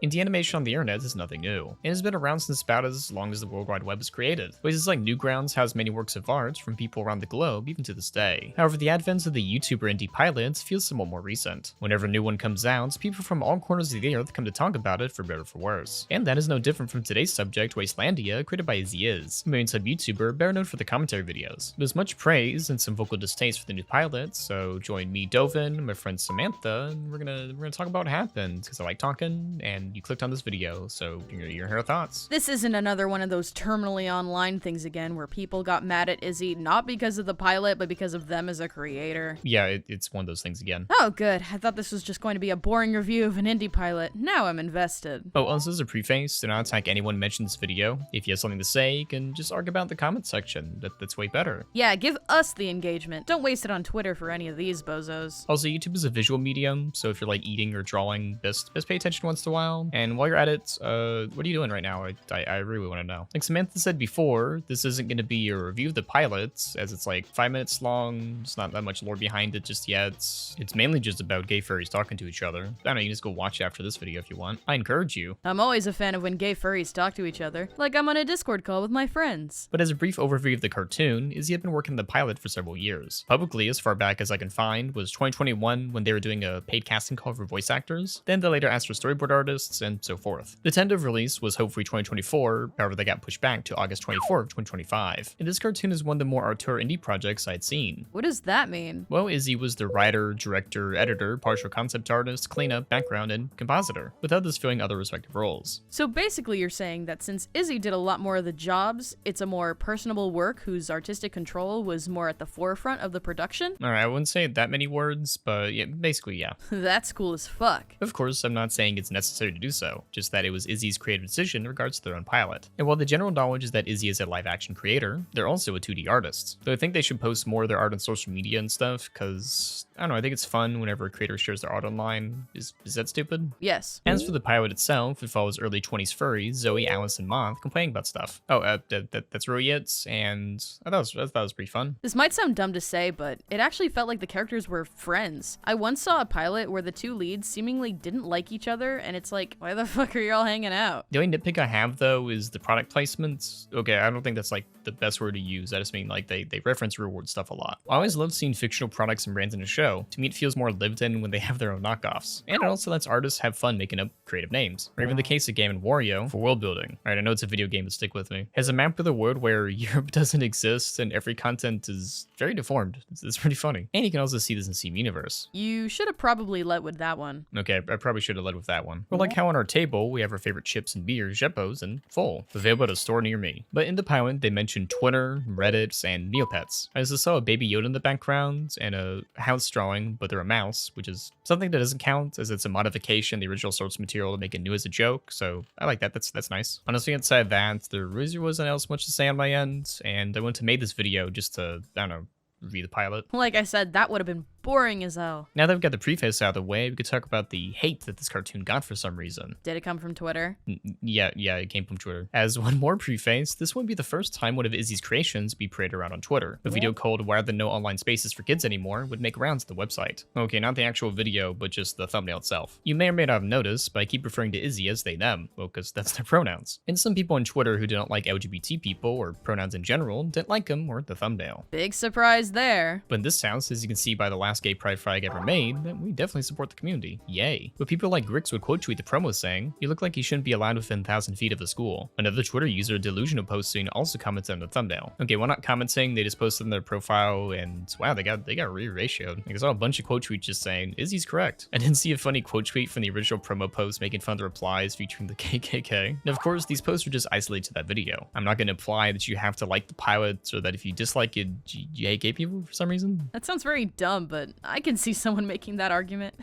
Indie animation on the internet is nothing new, and has been around since about as long as the World Wide Web was created. Places like Newgrounds house many works of art from people around the globe even to this day. However, the advent of the YouTuber indie pilots feels somewhat more recent. Whenever a new one comes out, people from all corners of the earth come to talk about it for better or for worse. And that is no different from today's subject, Wastelandia, created by Izzzyzzz, a million-sub YouTuber better known for the commentary videos. There's much praise and some vocal distaste for the new pilot, so join me, Dovin, my friend Samantha, and we're gonna talk about what happened, because I like talking, and you clicked on this video, so you're gonna hear her thoughts. This isn't another one of those terminally online things again, where people got mad at Izzy not because of the pilot, but because of them as a creator. Yeah, it's one of those things again. Oh good, I thought this was just going to be a boring review of an indie pilot. Now I'm invested. Oh, also as a preface, do not attack anyone mentioned this video. If you have something to say, you can just argue about it in the comment section. That's way better. Yeah, give us the engagement. Don't waste it on Twitter for any of these bozos. Also, YouTube is a visual medium, so if you're like eating or drawing, best pay attention once in a while. And while you're at it, what are you doing right now? I really want to know. Like Samantha said before, this isn't going to be a review of the pilot, as it's like 5 minutes long. It's not that much lore behind it just yet. It's mainly just about gay furries talking to each other. I don't know, you can just go watch it after this video if you want. I encourage you. I'm always a fan of when gay furries talk to each other, like I'm on a Discord call with my friends. But as a brief overview of the cartoon, Izzzyzzz had been working on the pilot for several years. Publicly, as far back as I can find, was 2021 when they were doing a paid casting call for voice actors. Then they later asked for storyboard artists, and so forth. The tentative release was hopefully 2024, however they got pushed back to August 24, 2025. And this cartoon is one of the more auteur indie projects I'd seen. What does that mean? Well, Izzzyzzz was the writer, director, editor, partial concept artist, cleanup, background, and compositor, with others filling other respective roles. So basically you're saying that since Izzy did a lot more of the jobs, it's a more personable work whose artistic control was more at the forefront of the production? Alright, I wouldn't say that many words, but yeah, basically yeah. That's cool as fuck. Of course, I'm not saying it's necessary to do so, just that it was Izzy's creative decision in regards to their own pilot. And while the general knowledge is that Izzzyzzz is a live-action creator, they're also a 2D artist. Though I think they should post more of their art on social media and stuff, because, I don't know, I think it's fun whenever a creator shares their art online. Is that stupid? Yes. As for the pilot itself, it follows early 20s furries, Zoe, Alice, and Moth complaining about stuff. Oh, that's really it, and I thought it was pretty fun. This might sound dumb to say, but it actually felt like the characters were friends. I once saw a pilot where the two leads seemingly didn't like each other, and it's like, why the fuck are y'all hanging out? The only nitpick I have, though, is the product placements. Okay, I don't think that's like the best word to use. I just mean like they reference reward stuff a lot. I always love seeing fictional products and brands in a show. To me, it feels more lived in when they have their own knockoffs. And it also lets artists have fun making up creative names. Or even the case of Game & Wario for world building. Alright, I know it's a video game, but stick with me. Has a map of the world where Europe doesn't exist and every content is very deformed. It's pretty funny. And you can also see this in Steam Universe. You should have probably led with that one. Okay, I probably should have led with that one. Or like how on our table, we have our favorite chips and beers, Jeppos, and full, available at a store near me. But in the pilot, they mentioned Twitter, Reddit, and Neopets. I also saw a baby Yoda in the background and a house drawing, but they're a mouse, which is something that doesn't count as it's a modification, the original source material to make it new as a joke, so I like that, that's nice. Honestly, outside of that, there really wasn't else much to say on my end, and I went to make this video just to, I don't know, review the pilot. Like I said, that would have been boring as hell. Now that we've got the preface out of the way, we could talk about the hate that this cartoon got for some reason. Did it come from Twitter? Yeah, it came from Twitter. As one more preface, this wouldn't be the first time one of Izzy's creations be paraded around on Twitter. A video called Why Are There No Online Spaces for Kids Anymore would make rounds to the website. Okay, not the actual video, but just the thumbnail itself. You may or may not have noticed, but I keep referring to Izzzy as they, them, well, because that's their pronouns. And some people on Twitter who don't like LGBT people or pronouns in general didn't like them or the thumbnail. Big surprise there. But in this house, as you can see by the last gay pride flag ever made, that we definitely support the community. Yay. But people like Grix would quote tweet the promo saying, "You look like you shouldn't be allowed within 1,000 feet of the school." Another Twitter user, Delusional Posting, also commented on the thumbnail. Okay, well, not commenting, they just posted on their profile, and wow, they got re-ratioed. Like, I saw a bunch of quote tweets just saying, Izzy's correct. I didn't see a funny quote tweet from the original promo post making fun of the replies featuring the KKK. And of course, these posts are just isolated to that video. I'm not going to imply that you have to like the pilot, or that if you dislike it, you hate gay people for some reason. That sounds very dumb, but I can see someone making that argument.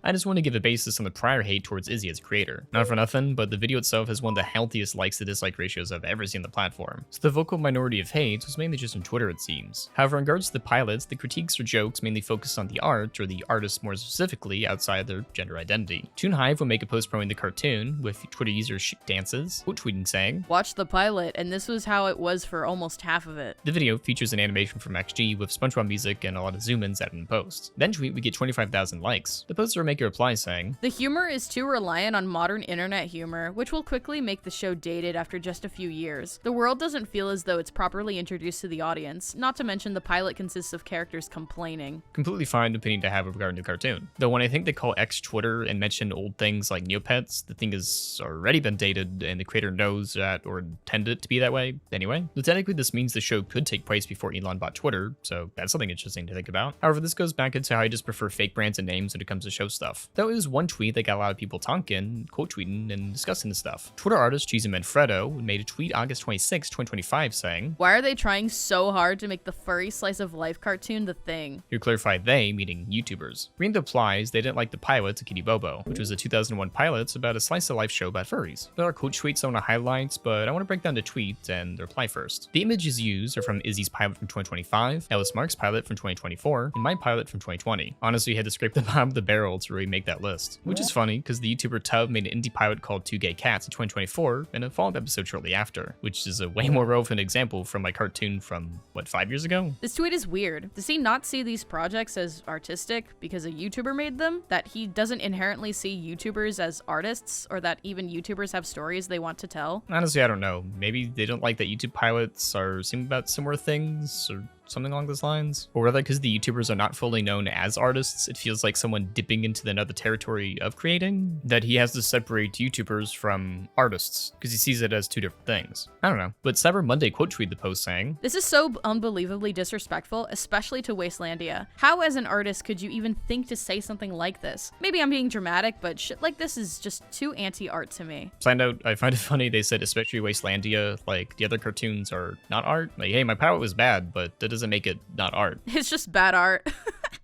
I just want to give a basis on the prior hate towards Izzzy as a creator. Not for nothing, but the video itself has one of the healthiest likes to dislike ratios I've ever seen on the platform. So the vocal minority of hate was mainly just on Twitter, it seems. However, in regards to the pilots, the critiques or jokes mainly focus on the art, or the artist more specifically, outside their gender identity. Toon Hive will make a post promoting the cartoon, with Twitter user Chic Dances quote tweeting saying, "Watch the pilot, and this was how it was for almost half of it." The video features an animation from XG with SpongeBob music and a lot of zoom-ins added in post. Then tweet, we get 25,000 likes. The poster will make a reply saying, "The humor is too reliant on modern internet humor, which will quickly make the show dated after just a few years. The world doesn't feel as though it's properly introduced to the audience, not to mention the pilot consists of characters complaining." Completely fine opinion to have regarding the cartoon. Though when I think they call X Twitter and mention old things like Neopets, the thing has already been dated and the creator knows that or intended it to be that way anyway. Though technically this means the show could take place before Elon bought Twitter, so that's something interesting to think about. However, this goes back into how I just prefer fake brands and names when it comes to show stuff. Though it was one tweet that got a lot of people talking, quote tweeting, and discussing the stuff. Twitter artist Cheesy Manfredo made a tweet August 26, 2025 saying, "Why are they trying so hard to make the furry slice of life cartoon the thing?" Here clarified they, meaning YouTubers. Reading the replies, they didn't like the pilot to Kitty Bobo, which was a 2001 pilot about a slice of life show about furries. There are quote tweets I want to highlight, but I want to break down the tweet and the reply first. The images used are from Izzy's pilot from 2025, Ellis Mark's pilot from 2024, and my pilot from 2020. Honestly, I had to scrape the bottom of the barrel to really make that list. Which is funny, because the YouTuber Tub made an indie pilot called Two Gay Cats in 2024, and a follow-up episode shortly after, which is a way more relevant example from my cartoon from, what, 5 years ago? This tweet is weird. Does he not see these projects as artistic because a YouTuber made them? That he doesn't inherently see YouTubers as artists, or that even YouTubers have stories they want to tell? Honestly, I don't know. Maybe they don't like that YouTube pilots are singing about similar things, or something along those lines. Or rather, because the YouTubers are not fully known as artists, it feels like someone dipping into another territory of creating, that he has to separate YouTubers from artists, because he sees it as two different things. I don't know. But Cyber Monday quote tweeted the post saying, "This is so unbelievably disrespectful, especially to Wastelandia. How as an artist could you even think to say something like this? Maybe I'm being dramatic, but shit like this is just too anti-art to me." Side note, I find it funny they said especially Wastelandia, like the other cartoons are not art. Like, hey, my pilot was bad, but that doesn't make it not art. It's just bad art.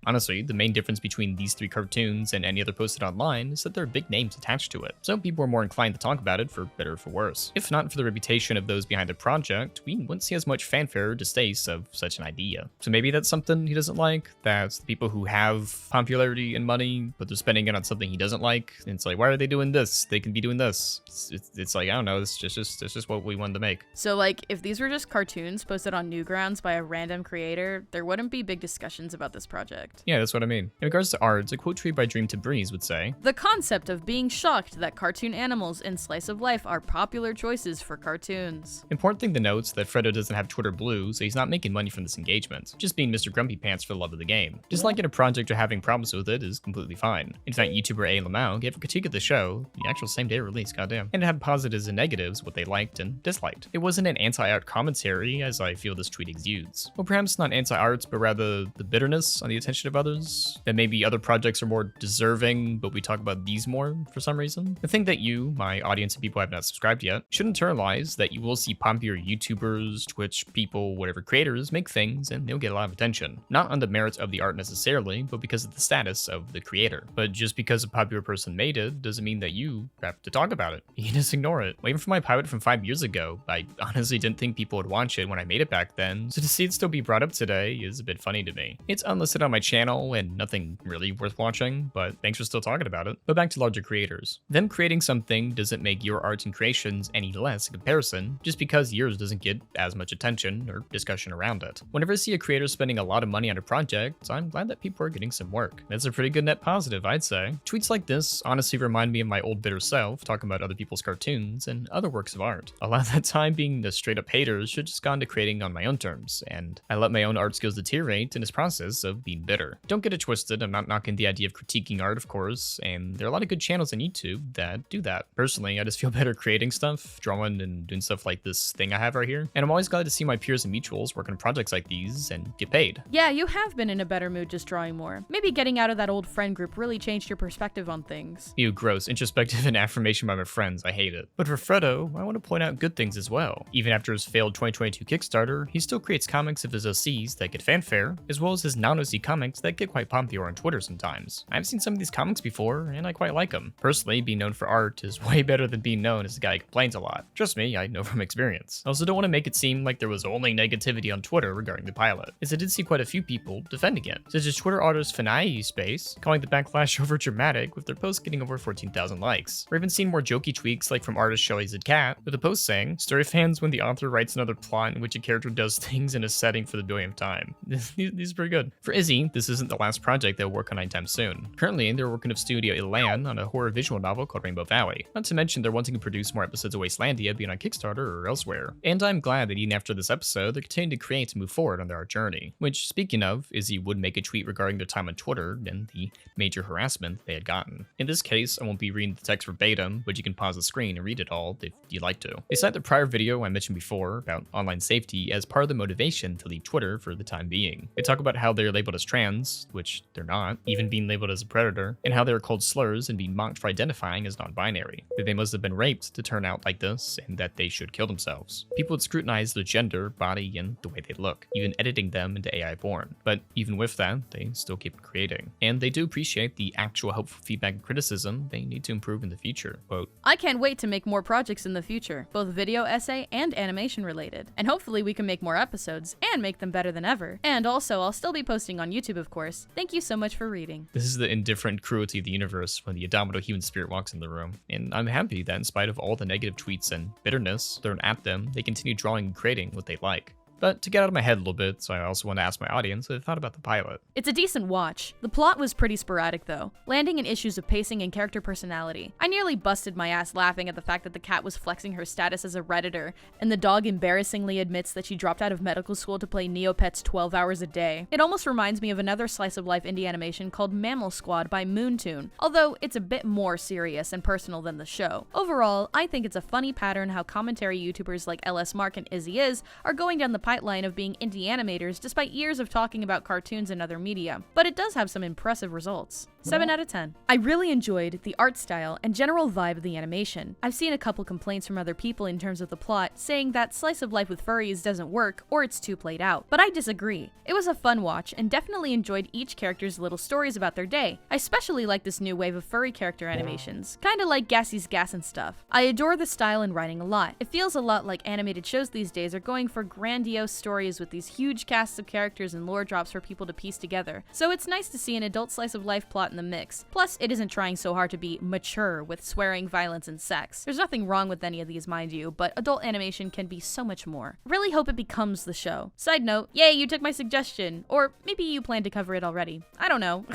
Honestly, the main difference between these three cartoons and any other posted online is that there are big names attached to it, so people are more inclined to talk about it for better or for worse. If not for the reputation of those behind the project, we wouldn't see as much fanfare or distaste of such an idea. So maybe that's something he doesn't like, that's the people who have popularity and money, but they're spending it on something he doesn't like, and it's like, why are they doing this? They can be doing this. It's like, I don't know, it's just what we wanted to make. So like, if these were just cartoons posted on Newgrounds by a random creator, there wouldn't be big discussions about this project. Yeah, that's what I mean. In regards to art, a quote tweet by Dream to Breeze would say, "The concept of being shocked that cartoon animals in slice of life are popular choices for cartoons." Important thing to note is that Fredo doesn't have Twitter Blue, so he's not making money from this engagement, just being Mr. Grumpy Pants for the love of the game. Disliking a project or having problems with it is completely fine. In fact, YouTuber A. Lamau gave a critique of the show, the actual same day release, goddamn, and it had positives and negatives, what they liked and disliked. It wasn't an anti-art commentary, as I feel this tweet exudes. Well, perhaps not anti-art, but rather the bitterness on the attention of others, that maybe other projects are more deserving, but we talk about these more for some reason. The thing that you, my audience of people who have not subscribed yet, should internalize that you will see popular YouTubers, Twitch people, whatever creators make things, and they'll get a lot of attention. Not on the merits of the art necessarily, but because of the status of the creator. But just because a popular person made it, doesn't mean that you have to talk about it. You can just ignore it. Well, even for my pilot from 5 years ago, I honestly didn't think people would watch it when I made it back then, so to see it still be brought up today is a bit funny to me. It's unlisted on my channel, and nothing really worth watching, but thanks for still talking about it. But back to larger creators. Them creating something doesn't make your art and creations any less in comparison, just because yours doesn't get as much attention or discussion around it. Whenever I see a creator spending a lot of money on a project, I'm glad that people are getting some work. That's a pretty good net positive, I'd say. Tweets like this honestly remind me of my old bitter self talking about other people's cartoons and other works of art. A lot of that time being the straight up haters should just gone to creating on my own terms, and I let my own art skills deteriorate in this process of being bitter. Don't get it twisted, I'm not knocking the idea of critiquing art, of course, and there are a lot of good channels on YouTube that do that. Personally, I just feel better creating stuff, drawing and doing stuff like this thing I have right here, and I'm always glad to see my peers and mutuals work on projects like these and get paid. Yeah, you have been in a better mood just drawing more. Maybe getting out of that old friend group really changed your perspective on things. Ew, gross, introspective and affirmation by my friends, I hate it. But for Fredo, I want to point out good things as well. Even after his failed 2022 Kickstarter, he still creates comics of his OCs that get fanfare, as well as his non-OC comics that get quite popular on Twitter sometimes. I've seen some of these comics before, and I quite like them. Personally, being known for art is way better than being known as a guy who complains a lot. Trust me, I know from experience. I also don't want to make it seem like there was only negativity on Twitter regarding the pilot, as I did see quite a few people defending it, such as Twitter artist Fanai Space, calling the backlash over dramatic with their post getting over 14,000 likes. Or even seen more jokey tweaks like from artist Shelly Cat, with a post saying, "Story fans when the author writes another plot in which a character does things in a setting for the billionth time." These are pretty good. For Izzy, this isn't the last project they'll work on anytime soon. Currently, they're working with Studio Elan on a horror visual novel called Rainbow Valley. Not to mention they're wanting to produce more episodes of Wastelandia, being on Kickstarter or elsewhere. And I'm glad that even after this episode, they're continuing to create to move forward on their art journey. Which, speaking of, Izzy would make a tweet regarding their time on Twitter and the major harassment they had gotten. In this case, I won't be reading the text verbatim, but you can pause the screen and read it all if you'd like to. They cite the prior video I mentioned before about online safety as part of the motivation to leave Twitter for the time being. They talk about how they're labeled as trans, which they're not, even being labeled as a predator, and how they were called slurs and being mocked for identifying as non-binary. That they must have been raped to turn out like this, and that they should kill themselves. People would scrutinize their gender, body, and the way they look, even editing them into AI born. But even with that, they still keep creating. And they do appreciate the actual helpful feedback and criticism they need to improve in the future. Quote, I can't wait to make more projects in the future, both video essay and animation related. And hopefully we can make more episodes and make them better than ever. And also, I'll still be posting on YouTube, of course. Thank you so much for reading. This is the indifferent cruelty of the universe when the abominable human spirit walks in the room. And I'm happy that in spite of all the negative tweets and bitterness thrown at them, they continue drawing and creating what they like. But to get out of my head a little bit, so I also want to ask my audience what they thought about the pilot. It's a decent watch. The plot was pretty sporadic though, landing in issues of pacing and character personality. I nearly busted my ass laughing at the fact that the cat was flexing her status as a Redditor, and the dog embarrassingly admits that she dropped out of medical school to play Neopets 12 hours a day. It almost reminds me of another slice of life indie animation called Mammal Squad by Moontoon, although it's a bit more serious and personal than the show. Overall, I think it's a funny pattern how commentary YouTubers like LS Mark and Izzzyzzz are going down the pipeline of being indie animators despite years of talking about cartoons and other media, but it does have some impressive results. 7 out of 10. I really enjoyed the art style and general vibe of the animation. I've seen a couple complaints from other people in terms of the plot, saying that slice of life with furries doesn't work or it's too played out, but I disagree. It was a fun watch and definitely enjoyed each character's little stories about their day. I especially like this new wave of furry character animations, kinda like Gassy's Gas and stuff. I adore the style and writing a lot. It feels a lot like animated shows these days are going for grandiose stories with these huge casts of characters and lore drops for people to piece together. So it's nice to see an adult slice of life plot in the mix. Plus, it isn't trying so hard to be mature with swearing, violence, and sex. There's nothing wrong with any of these, mind you, but adult animation can be so much more. I really hope it becomes the show. Side note, yay, you took my suggestion. Or maybe you plan to cover it already. I don't know.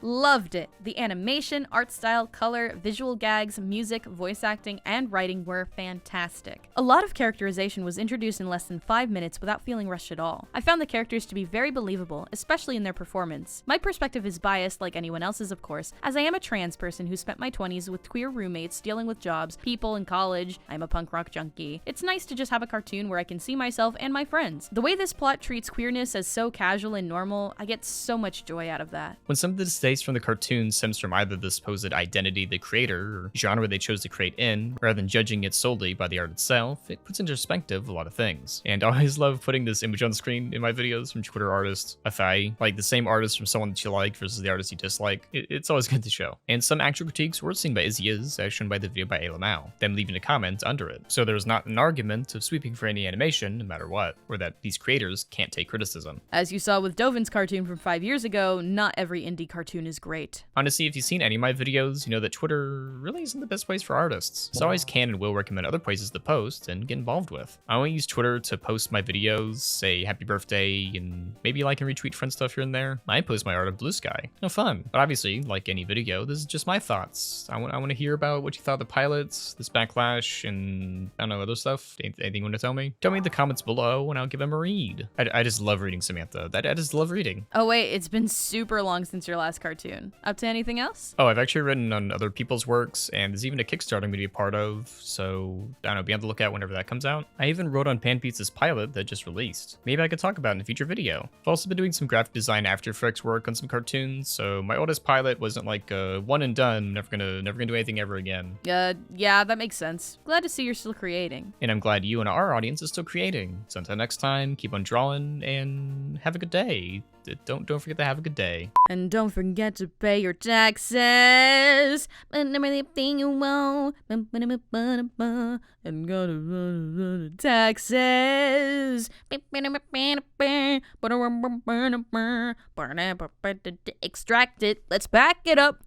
Loved it. The animation, art style, color, visual gags, music, voice acting, and writing were fantastic. A lot of characterization was introduced in less than 5 minutes without feeling rushed at all. I found the characters to be very believable, especially in their performance. My perspective is biased like anyone else's, of course, as I am a trans person who spent my 20s with queer roommates dealing with jobs, people, and college. I'm a punk rock junkie. It's nice to just have a cartoon where I can see myself and my friends. The way this plot treats queerness as so casual and normal, I get so much joy out of that. When some of the distaste from the cartoon stems from either the supposed identity of the creator or genre they chose to create in, rather than judging it solely by the art itself, it puts into perspective a lot of things. And I always love putting this image on screen in my videos from Twitter artists. If I like the same artist from someone that you like versus the artist you dislike, it's always good to show. And some actual critiques were seen by Izzzyzzz, as shown by the video by Alamau, them leaving a comment under it. So there's not an argument of sweeping for any animation, no matter what, or that these creators can't take criticism. As you saw with Dovin's cartoon from 5 years ago, not every indie cartoon is great. Honestly, if you've seen any of my videos, you know that Twitter really isn't the best place for artists. So I always can and will recommend other places to post and get involved with. I only use Twitter to post my videos, say happy birthday, and maybe like and retweet friend stuff here and there. I post my art on Blue Sky. No fun. But obviously, like any video, this is just my thoughts. I want to hear about what you thought of the pilots, this backlash, and I don't know, other stuff. Anything you want to tell me? Tell me in the comments below and I'll give them a read. I just love reading, Samantha. I just love reading. Oh wait, it's been super long since your last cartoon. Up to anything else? Oh, I've actually written on other people's works, and there's even a Kickstarter I'm going to be a part of, so I don't know, be on the lookout whenever that comes out. I even wrote on Pan Pizza's pilot that just released. Maybe I could talk about it in a future video. I've also been doing some graphic design After Effects work on some cartoons, so my oldest pilot wasn't like one and done, never gonna do anything ever again. Yeah, that makes sense. Glad to see you're still creating. And I'm glad you and our audience is still creating. So until next time, keep on drawing and have a good day. Don't forget to have a good day. And don't forget to pay your taxes. And everything you want. And gotta run taxes. Extract it. Let's back it up.